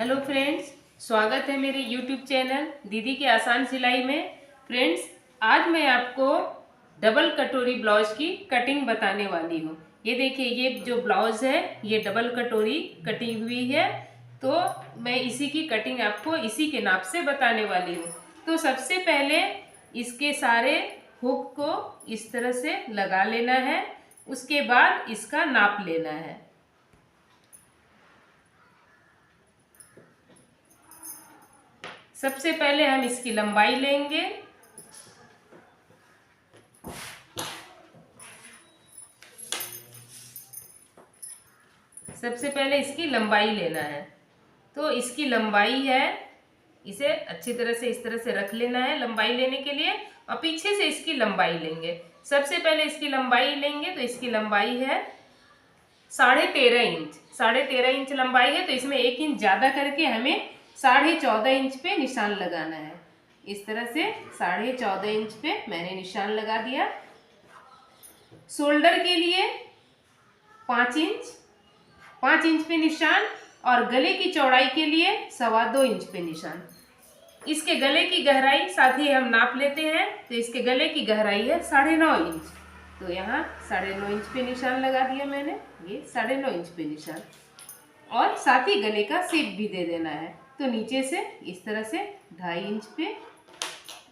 Hello friends, स्वागत है मेरे यूट्यूब चैनल दीदी के आसान सिलाई में। फ्रेंड्स, आज मैं आपको डबल कटोरी ब्लाउज की कटिंग बताने वाली हूँ। ये देखिए, ये जो ब्लाउज है ये डबल कटोरी कटी हुई है। तो मैं इसी की कटिंग आपको इसी के नाप से बताने वाली हूँ। तो सबसे पहले इसके सारे हुक को इस तरह से लगा लेना है। उसके बाद इसका नाप लेना है। सबसे पहले हम इसकी लंबाई लेंगे। सबसे पहले इसकी लंबाई लेना है। तो इसकी लंबाई है, इसे अच्छी तरह से इस तरह से रख लेना है लंबाई लेने के लिए, और पीछे से इसकी लंबाई लेंगे। सबसे पहले इसकी लंबाई लेंगे तो इसकी लंबाई है 13.5 इंच। 13.5 इंच लंबाई है, तो इसमें 1 इंच ज़्यादा करके हमें 14.5 इंच पे निशान लगाना है। इस तरह से 14.5 इंच पे मैंने निशान लगा दिया। शोल्डर के लिए 5 इंच पे निशान, और गले की चौड़ाई के लिए 2.25 इंच पे निशान। इसके गले की गहराई साथ ही हम नाप लेते हैं। तो इसके गले की गहराई है 9.5 इंच। तो यहाँ 9.5 इंच पे निशान लगा दिया मैंने, ये 9.5 इंच पे निशान। और साथ ही गले का शेप भी दे देना है। तो नीचे से इस तरह से 2.5 इंच पे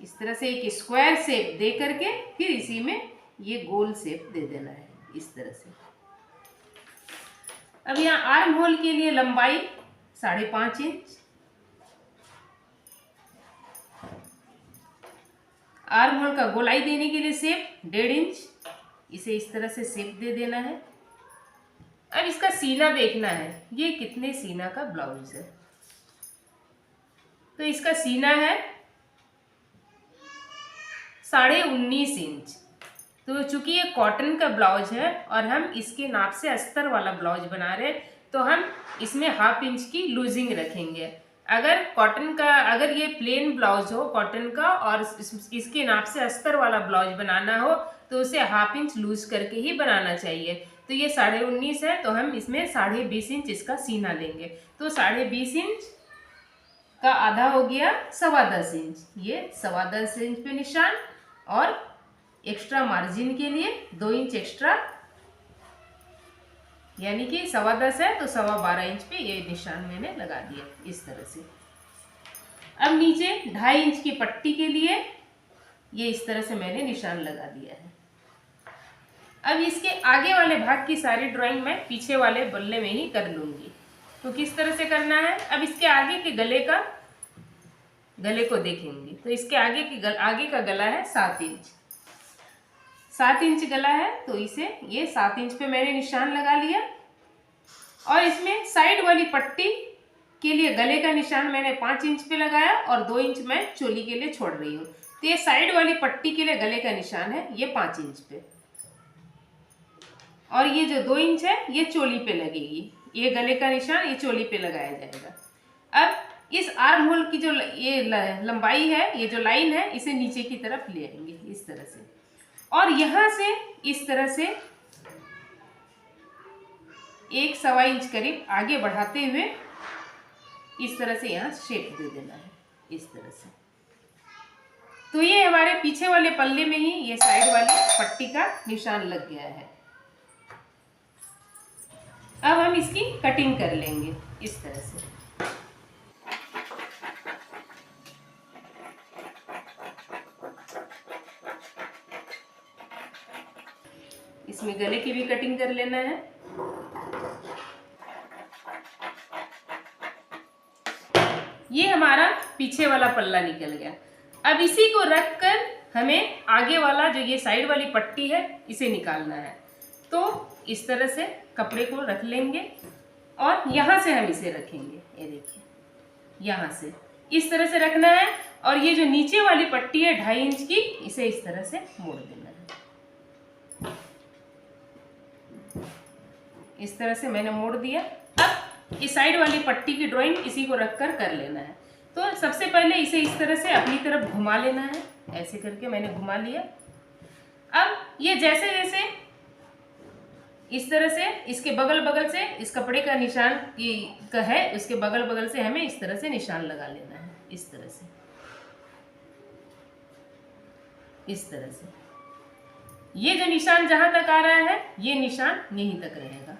इस तरह से एक स्क्वायर शेप दे करके फिर इसी में ये गोल शेप दे देना है इस तरह से। अब यहाँ आर्म होल के लिए लंबाई 5.5 इंच। आर्म होल का गोलाई देने के लिए शेप 1.5 इंच। इसे इस तरह से शेप दे देना है। अब इसका सीना देखना है, ये कितने सीना का ब्लाउज है। तो इसका सीना है 19.5 इंच। तो चूंकि ये कॉटन का ब्लाउज है और हम इसके नाप से अस्तर वाला ब्लाउज बना रहे हैं, तो हम इसमें 1/2 इंच की लूजिंग रखेंगे। अगर ये प्लेन ब्लाउज हो कॉटन का और इसके नाप से अस्तर वाला ब्लाउज बनाना हो, तो उसे 1/2 इंच लूज करके ही बनाना चाहिए। तो ये 19.5 है, तो हम इसमें 20.5 इंच इसका सीना लेंगे। तो 20.5 इंच का आधा हो गया 10.25 इंच। ये 10.25 इंच पे निशान, और एक्स्ट्रा मार्जिन के लिए 2 इंच एक्स्ट्रा, यानी कि 10.25 है तो 12.25 इंच पे ये निशान मैंने लगा दिया इस तरह से। अब नीचे 2.5 इंच की पट्टी के लिए ये इस तरह से मैंने निशान लगा दिया है। अब इसके आगे वाले भाग की सारी ड्राइंग मैं पीछे वाले बल्ले में ही कर लूंगी। तो किस तरह से करना है, अब इसके आगे के गले को देखेंगे। तो इसके आगे का गला है 7 इंच। 7 इंच गला है, तो इसे ये 7 इंच पे मैंने निशान लगा लिया। और इसमें साइड वाली पट्टी के लिए गले का निशान मैंने 5 इंच पे लगाया, और 2 इंच मैं चोली के लिए छोड़ रही हूँ। तो ये साइड वाली पट्टी के लिए गले का निशान है ये 5 इंच पे, और ये जो 2 इंच है ये चोली पे लगेगी। ये गले का निशान ये चोली पे लगाया जाएगा। अब इस आर्म होल की जो ये लंबाई है, ये जो लाइन है, इसे नीचे की तरफ ले आएंगे इस तरह से, और यहाँ से इस तरह से 1.25 इंच करीब आगे बढ़ाते हुए इस तरह से यहाँ शेप दे देना है इस तरह से। तो ये हमारे पीछे वाले पल्ले में ही ये साइड वाली पट्टी का निशान लग गया है। अब हम इसकी कटिंग कर लेंगे इस तरह से। इसमें गले की भी कटिंग कर लेना है। ये हमारा पीछे वाला पल्ला निकल गया। अब इसी को रखकर हमें आगे वाला जो ये साइड वाली पट्टी है इसे निकालना है। तो इस तरह से कपड़े को रख लेंगे, और यहाँ से हम इसे रखेंगे। ये देखिए, यहाँ से इस तरह से रखना है, और ये जो नीचे वाली पट्टी है 2.5 इंच की, इसे इस तरह से मोड़ देना है। इस तरह से मैंने मोड़ दिया। अब इस साइड वाली पट्टी की ड्राइंग इसी को रखकर कर लेना है। तो सबसे पहले इसे इस तरह से अपनी तरफ घुमा लेना है। ऐसे करके मैंने घुमा लिया। अब ये जैसे जैसे इस तरह से इसके बगल बगल से इस कपड़े का निशान का है, उसके बगल बगल से हमें इस तरह से निशान लगा लेना है, इस तरह से, इस तरह से। ये जो निशान जहां तक आ रहा है ये निशान यहीं तक रहेगा,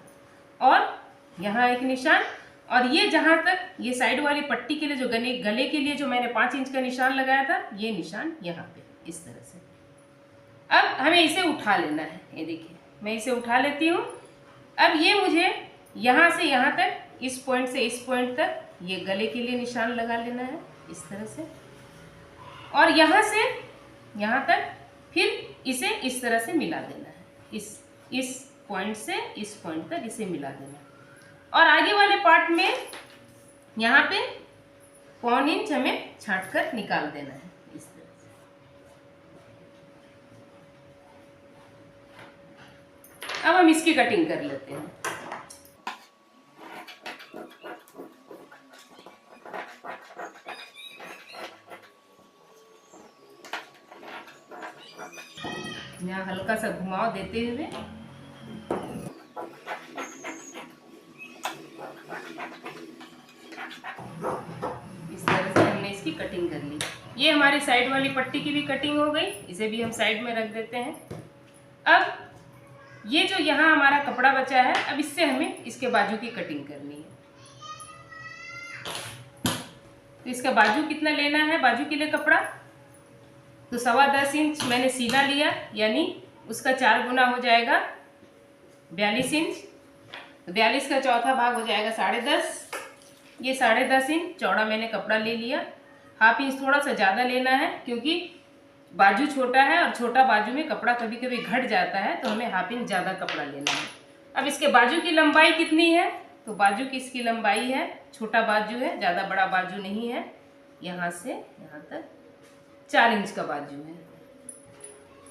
और यहाँ एक निशान, और ये जहां तक ये साइड वाली पट्टी के लिए जो गले के लिए जो मैंने 5 इंच का निशान लगाया था, ये निशान यहाँ पे इस तरह से। अब हमें इसे उठा लेना है, ये देखिए मैं इसे उठा लेती हूँ। अब ये मुझे यहाँ से यहाँ तक, इस पॉइंट से इस पॉइंट तक ये गले के लिए निशान लगा लेना है इस तरह से, और यहाँ से यहाँ तक फिर इसे इस तरह से मिला देना है, इस पॉइंट से इस पॉइंट तक इसे मिला देना है। और आगे वाले पार्ट में यहाँ पे 1.25 इंच हमें छांट कर निकाल देना है इस तरह से। अब हम इसकी कटिंग कर लेते हैं। यहाँ हल्का सा घुमाव देते हुए इस तरह से हमने इसकी कटिंग कर ली। ये हमारी साइड वाली पट्टी की भी कटिंग हो गई, इसे भी हम साइड में रख देते हैं। अब ये जो यहाँ हमारा कपड़ा बचा है, अब इससे हमें इसके बाजू की कटिंग करनी है। तो इसका बाजू कितना लेना है, बाजू के लिए कपड़ा तो 10.25 इंच मैंने सीधा लिया, यानी उसका 4 गुना हो जाएगा 42 इंच। तो 42 का चौथा भाग हो जाएगा 10.5। ये 10.5 इंच चौड़ा मैंने कपड़ा ले लिया। 1/2 इंच थोड़ा सा ज़्यादा लेना है, क्योंकि बाजू छोटा है और छोटा बाजू में कपड़ा कभी कभी घट जाता है, तो हमें 1/2 इंच ज़्यादा कपड़ा लेना है। अब इसके बाजू की लंबाई कितनी है, तो बाजू की इसकी लंबाई है, छोटा बाजू है, ज़्यादा बड़ा बाजू नहीं है, यहाँ से यहाँ तक 4 इंच का बाजू है।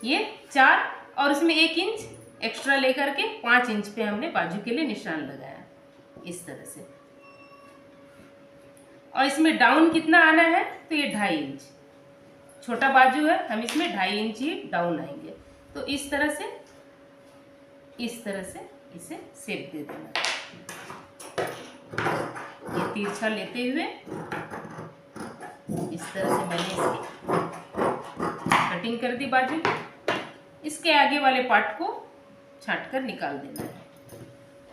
ये 4 और उसमें 1 इंच एक्स्ट्रा लेकर के 5 इंच पे हमने बाजू के लिए निशान लगाया इस तरह से। और इसमें डाउन कितना आना है, तो ये 2.5 इंच, छोटा बाजू है, हम इसमें 2.5 इंच ही डाउन आएंगे। तो इस तरह से इसे शेप दे देना। ये तिरछा लेते हुए इस तरह से मैंने इसकी कटिंग कर दी बाजू की। इसके आगे वाले पार्ट को छांट कर निकाल देना है।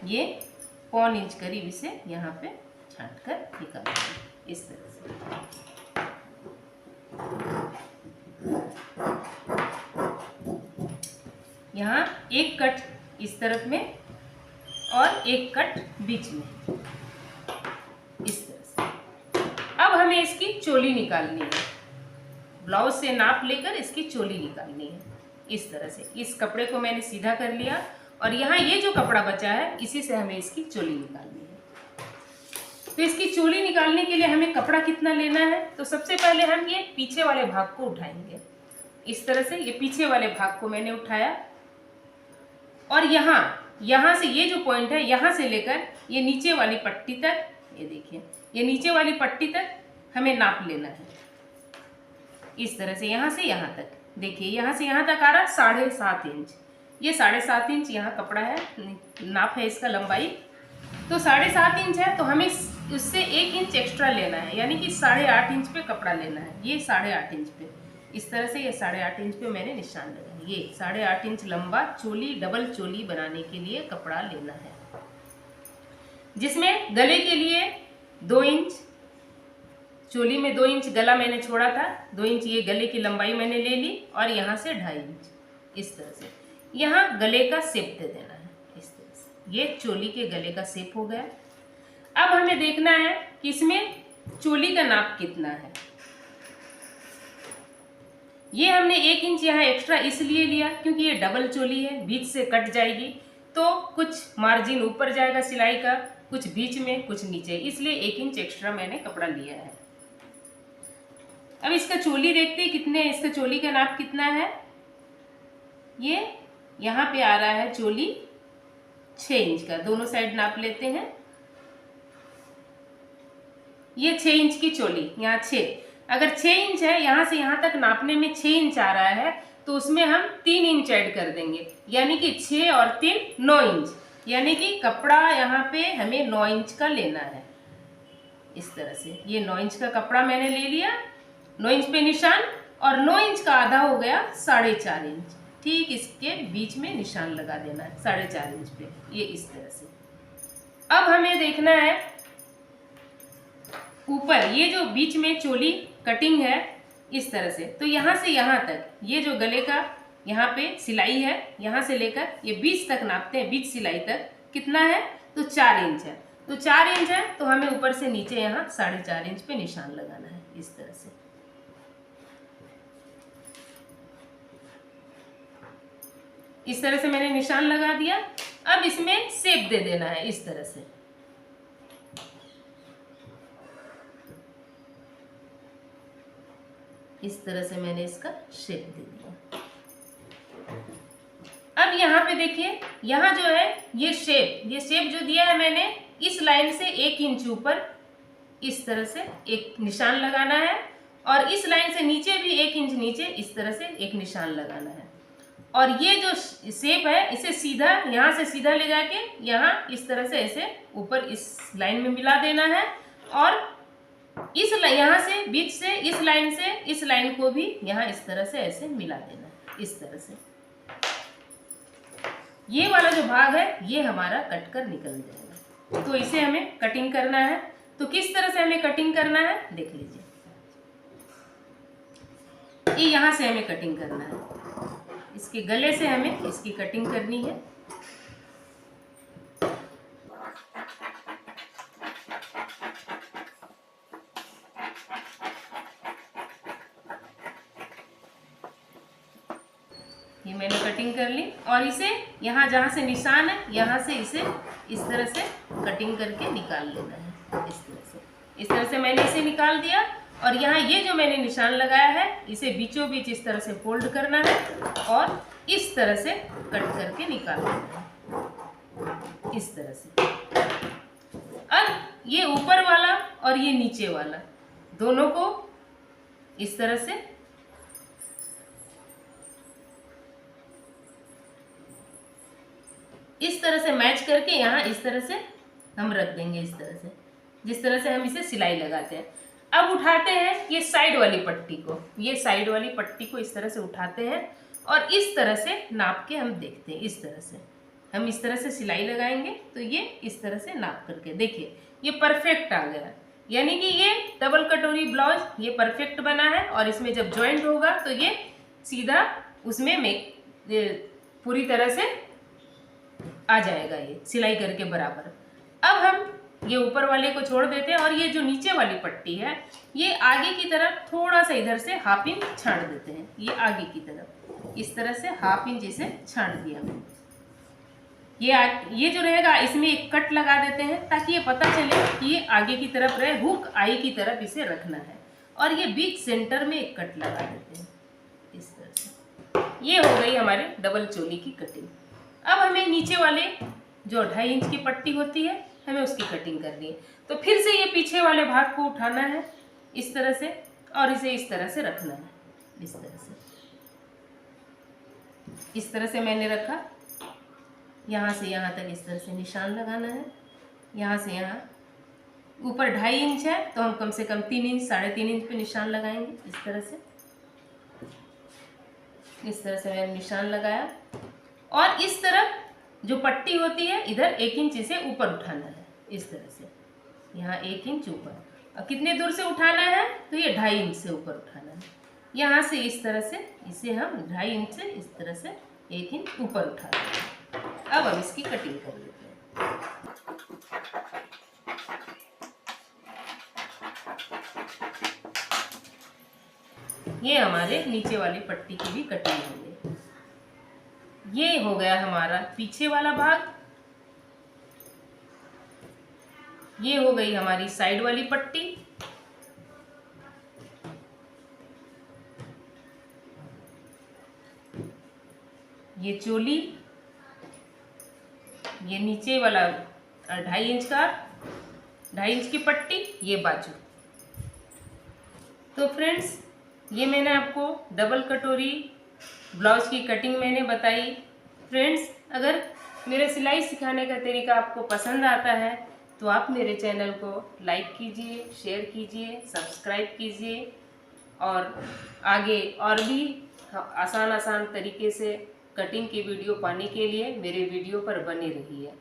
ये 1.25 इंच करीब इसे यहाँ पे छांट कर निकाल देना है इस तरह से। यहाँ एक कट इस तरफ में और एक कट बीच में इस तरह से। अब हमें इसकी चोली निकालनी है। ब्लाउज से नाप लेकर इसकी चोली निकालनी है इस तरह से। इस कपड़े को मैंने सीधा कर लिया, और यहाँ ये जो कपड़ा बचा है इसी से हमें इसकी चोली निकालनी है। तो इसकी चोली निकालने के लिए हमें कपड़ा कितना लेना है, तो सबसे पहले हम ये पीछे वाले भाग को उठाएंगे इस तरह से। ये पीछे वाले भाग को मैंने उठाया, और यहाँ से ये जो पॉइंट है, यहाँ से लेकर ये नीचे वाली पट्टी तक, ये देखिए ये नीचे वाली पट्टी तक हमें नाप लेना है इस तरह से। यहाँ से यहाँ तक देखिए, यहाँ से यहाँ तक आ रहा 7.5 इंच। ये 7.5 इंच यहाँ कपड़ा है, नाप है इसका लंबाई। तो 7.5 इंच है, तो हमें उससे 1 इंच एक्स्ट्रा लेना है, यानी कि 8.5 इंच पे कपड़ा लेना है। ये 8.5 इंच पे इस तरह से, ये 8.5 इंच पे मैंने निशान लगाया। ये 8.5 इंच लंबा चोली, डबल चोली बनाने के लिए कपड़ा लेना है, जिसमें गले के लिए 2 इंच, चोली में 2 इंच गला मैंने छोड़ा था, 2 इंच ये गले की लंबाई मैंने ले ली, और यहाँ से 2.5 इंच इस तरह से। यहाँ गले का शेप दे देना है इस तरह से। ये चोली के गले का शेप हो गया। अब हमें देखना है कि इसमें चोली का नाप कितना है। ये हमने 1 इंच यहाँ एक्स्ट्रा इसलिए लिया क्योंकि ये डबल चोली है, बीच से कट जाएगी, तो कुछ मार्जिन ऊपर जाएगा सिलाई का, कुछ बीच में, कुछ नीचे, इसलिए 1 इंच एक्स्ट्रा मैंने कपड़ा लिया है। अब इसका चोली देखते हैं कितने, इसका चोली का नाप कितना है। ये यहाँ पे आ रहा है चोली 6 इंच का, दोनों साइड नाप लेते हैं। ये 6 इंच की चोली, यहाँ 6, अगर 6 इंच है, यहाँ से यहाँ तक नापने में 6 इंच आ रहा है, तो उसमें हम 3 इंच ऐड कर देंगे, यानी कि 6 और 3 9 इंच, यानी कि कपड़ा यहाँ पे हमें 9 इंच का लेना है। इस तरह से ये 9 इंच का कपड़ा मैंने ले लिया, 9 इंच पे निशान, और 9 इंच का आधा हो गया 4.5 इंच, ठीक इसके बीच में निशान लगा देना है 4.5 इंच पे, ये इस तरह से। अब हमें देखना है ऊपर ये जो बीच में चोली कटिंग है इस तरह से, तो यहाँ से यहाँ तक ये जो गले का यहाँ पे सिलाई है, यहाँ से लेकर ये बीच तक नापते हैं, बीच सिलाई तक कितना है, तो 4 इंच है। तो 4 इंच है तो हमें ऊपर से नीचे यहाँ 4.5 इंच पे निशान लगाना है इस तरह से। इस तरह से मैंने निशान लगा दिया। अब इसमें शेप दे देना है इस तरह से। इस तरह से मैंने इसका शेप दे दिया। अब यहाँ पे देखिए, यहाँ जो है ये शेप जो दिया है मैंने, इस लाइन से 1 इंच ऊपर इस तरह से एक निशान लगाना है, और इस लाइन से नीचे भी 1 इंच नीचे इस तरह से एक निशान लगाना है। और ये जो शेप है इसे सीधा यहाँ से सीधा ले जाके यहाँ इस तरह से ऐसे ऊपर इस लाइन में मिला देना है, और इस यहाँ से बीच से इस लाइन से इस लाइन को भी यहाँ इस तरह से ऐसे मिला देना है इस तरह से। ये वाला जो भाग है ये हमारा कट कर निकल जाएगा। तो इसे हमें कटिंग करना है। तो किस तरह से हमें कटिंग करना है देख लीजिए। ये यहाँ से हमें कटिंग करना है, इसके गले से हमें इसकी कटिंग करनी है। ये मैंने कटिंग कर ली, और इसे यहाँ जहाँ से निशान है यहाँ से इसे इस तरह से कटिंग करके निकाल लेना है इस तरह से। इस तरह से मैंने इसे निकाल दिया, और यहाँ ये जो मैंने निशान लगाया है इसे बीचों बीच इस तरह से फोल्ड करना है और इस तरह से कट करके निकाल लेना है इस तरह से। अब ये ऊपर वाला और ये नीचे वाला दोनों को इस तरह से मैच करके यहाँ इस तरह से हम रख देंगे, इस तरह से जिस तरह से हम इसे सिलाई लगाते हैं। अब उठाते हैं ये साइड वाली पट्टी को, ये साइड वाली पट्टी को इस तरह से उठाते हैं और इस तरह से नाप के हम देखते हैं। इस तरह से हम इस तरह से सिलाई लगाएंगे तो ये इस तरह से नाप करके देखिए ये परफेक्ट आ गया, यानी कि ये डबल कटोरी ब्लाउज ये परफेक्ट बना है। और इसमें जब जॉइंट होगा तो ये सीधा उसमें पूरी तरह से आ जाएगा, ये सिलाई करके बराबर। अब हम ये ऊपर वाले को छोड़ देते हैं और ये जो नीचे वाली पट्टी है ये आगे की तरफ थोड़ा सा इधर से हाफ इंच छांट देते हैं। ये आगे की तरफ इस तरह से हाफ इंच इसे छांट दिया मैंने। ये जो रहेगा इसमें एक कट लगा देते हैं ताकि ये पता चले कि ये आगे की तरफ रहे, हुक आई की तरफ इसे रखना है। और ये बीच सेंटर में एक कट लगा देते हैं इस तरह से। ये हो गई हमारे डबल चोली की कटिंग। अब हमें नीचे वाले जो 2.5 इंच की पट्टी होती है हमें उसकी कटिंग करनी है। तो फिर से ये पीछे वाले भाग को उठाना है इस तरह से और इसे इस तरह से रखना है, इस तरह से। इस तरह से मैंने रखा, यहाँ से यहाँ तक इस तरह से निशान लगाना है। यहाँ से यहाँ ऊपर 2.5 इंच है तो हम कम से कम 3 इंच 3.5 इंच पे निशान लगाएंगे इस तरह से। इस तरह से मैंने निशान लगाया और इस तरफ जो पट्टी होती है इधर 1 इंच इसे ऊपर उठाना है इस तरह से। यहाँ 1 इंच ऊपर, और कितने दूर से उठाना है तो ये 2.5 इंच से ऊपर उठाना है। यहाँ से इस तरह से इसे हम 2.5 इंच से इस तरह से 1 इंच ऊपर उठा देते हैं। अब हम इसकी कटिंग कर लेते हैं। ये हमारे नीचे वाली पट्टी की भी कटिंग हो गई। ये हो गया हमारा पीछे वाला भाग। ये हो गई हमारी साइड वाली पट्टी। ये चोली, ये नीचे वाला 2.5 इंच का 2.5 इंच की पट्टी, ये बाजू। तो फ्रेंड्स ये मैंने आपको डबल कटोरी ब्लाउज की कटिंग मैंने बताई। फ्रेंड्स, अगर मेरे सिलाई सिखाने का तरीका आपको पसंद आता है तो आप मेरे चैनल को लाइक कीजिए, शेयर कीजिए, सब्सक्राइब कीजिए और आगे और भी आसान आसान तरीके से कटिंग की वीडियो पाने के लिए मेरे वीडियो पर बने रहिए।